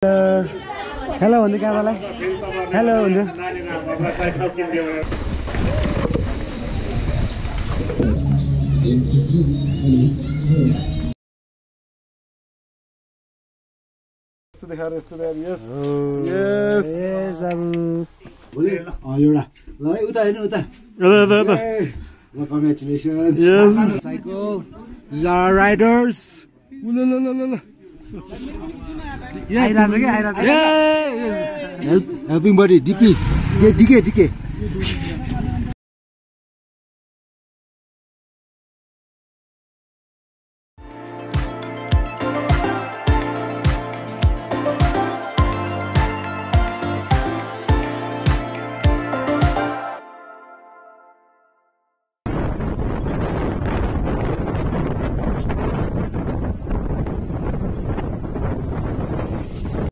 hello भन्नु क्यामेरालाई hello भन्नु यस्तो देखाएर यस यस यस बाबु एउटा ल उता हेर्नु उता congratulations yes psycho these are our riders helping buddy DP DK